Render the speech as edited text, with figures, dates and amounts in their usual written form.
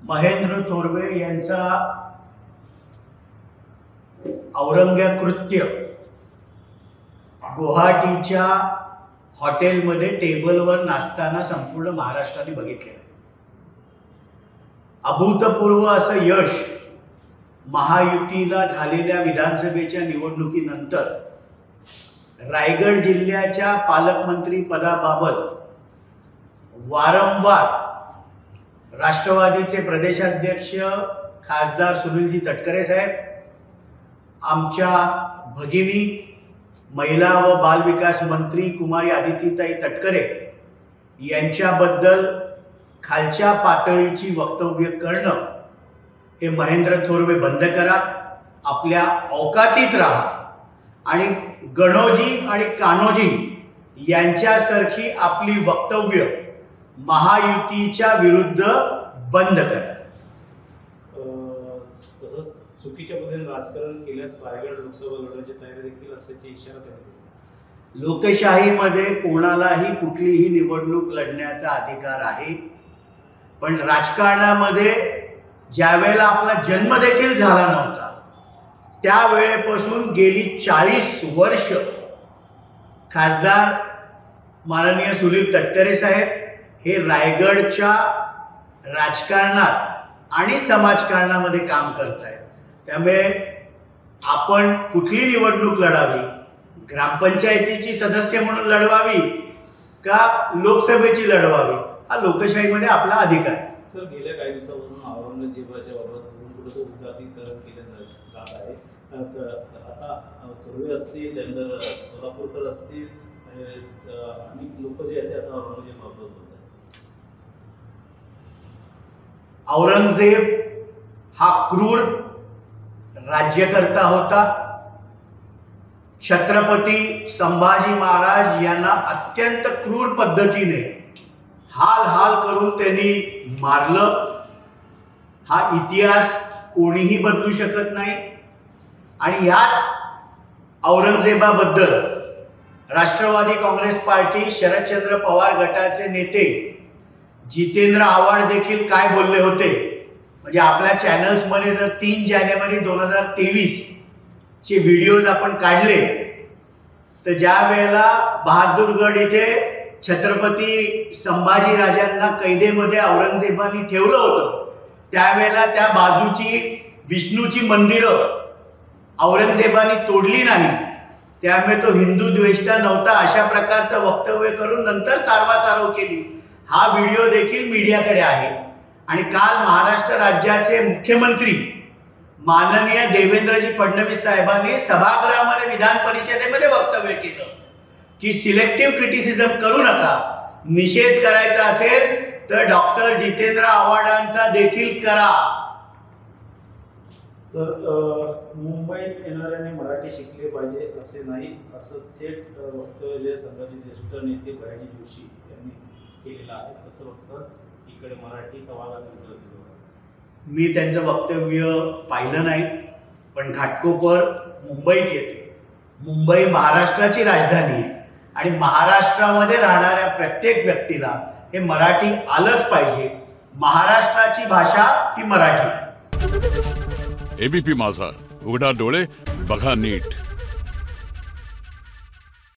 महेंद्र थोरवे यांचा औरंग्यकृत्य गुवाहाटीच्या हॉटेलमध्ये टेबलवर नाचताना संपूर्ण महाराष्ट्राने बघितलेलं आहे। अभूतपूर्व असं यश महायुतीला झालेल्या विधानसभेच्या निवडणुकीनंतर रायगड जिल्ह्याच्या पालकमंत्री पदाबाबत वारंवार राष्ट्रवादीचे प्रदेशाध्यक्ष खासदार सुनीलजी तटकरे साहेब, आमच्या भगिनी महिला व बालविकास मंत्री कुमारी आदितीताई तटकरे यांच्याबद्दल खालच्या पातळीची वक्तव्य करणं हे महेंद्र थोरवे बंद करा, आपल्या औकातीत राहा आणि गणोजी आणि कान्होजी यांच्यासारखी आपली वक्तव्य महायुतीच्या विरुद्ध बंद करा। चुकीच्या पद्धतीने राजकारण केल्यास रायगड लोकसभा लढवण्याची तयारी देखील असल्याची इशारा त्यांनी दिली। लोकशाहीमध्ये कोणालाही कुठलीही निवडणूक लढण्याचा अधिकार आहे, पण राजकारणामध्ये ज्या वेळेला आपला जन्म देखील झाला नव्हता त्यावेळेपासून गेली 40 वर्ष खासदार माननीय सुनील तटकरे साहेब हे रायगडच्या राजकारणात आणि समाजकारणामध्ये काम करत आहेत। त्यामुळे आपण कुठली निवडणूक लढावी, ग्रामपंचायतीची सदस्य म्हणून लढवावी का लोकसभेची लढवावी, हा लोकशाहीमध्ये आपला अधिकार आहे। सर, गेल्या काही दिवसापासून औरंगजेबाच्या बाबत कुठे उदात्तीकरण केलं जात आहे। आता थोरवे असतील, त्यानंतर सोलापूरकर असतील आणि लोक जे आहेत आता औरंगजेबाबत बोलत आहेत। औरंगजेब हा क्रूर राज्यकर्ता होता। छत्रपती संभाजी महाराज यांना अत्यंत क्रूर पद्धतीने हाल करून त्यांनी मारलं। हा इतिहास कोणीही बदलू शकत नाही आणि याच औरंगजेबाबद्दल राष्ट्रवादी काँग्रेस पार्टी शरदचंद्र पवार गटाचे नेते जितेंद्र आव्हाड देखील काय बोलले होते, म्हणजे आपल्या चॅनल्समध्ये जर 3 जानेवारी 2023 चे व्हिडिओज आपण काढले तर ज्या वेळेला बहादूरगड इथे छत्रपती संभाजी राजांना कैदेमध्ये औरंगजेबाने ठेवलं होतं त्यावेळेला त्या बाजूची विष्णूची मंदिरं औरंगजेबाने तोडली नाही, त्यामुळे तो हिंदू द्वेष्टा नव्हता अशा प्रकारचं वक्तव्य करून नंतर सारवासारव केली। हा व्हिडिओ देखील मीडियाकडे आहे आणि काल महाराष्ट्र राज्याचे मुख्यमंत्री माननीय देवेंद्रजी फडणवीस साहेबांनी सभागृहामध्ये विधान परिषदेमध्ये वक्तव्य केलं की सिलेक्टिव्ह क्रिटिसिझम करू नका, निषेध करायचा असेल तर डॉक्टर जितेंद्र आव्हाडांचा देखील करा। सर, मुंबईत येणाऱ्यांनी मराठी शिकले पाहिजे असे नाही, असं थेट वक्तव्य जे संघाचे ज्येष्ठ नेते भयाजी जोशी यांनी केलेलं आहे। असं वक्तव्य इकडे मराठीचा वाद आहे। मी त्यांचं वक्तव्य पाहिलं नाही, पण घाटकोपर मुंबईत येते। मुंबई महाराष्ट्राची राजधानी आहे आणि महाराष्ट्रामध्ये राहणाऱ्या प्रत्येक व्यक्तीला हे मराठी आलंच पाहिजे। महाराष्ट्राची भाषा ही मराठी आहे। एबीपी माझा, उघडा डोळे बघा नीट।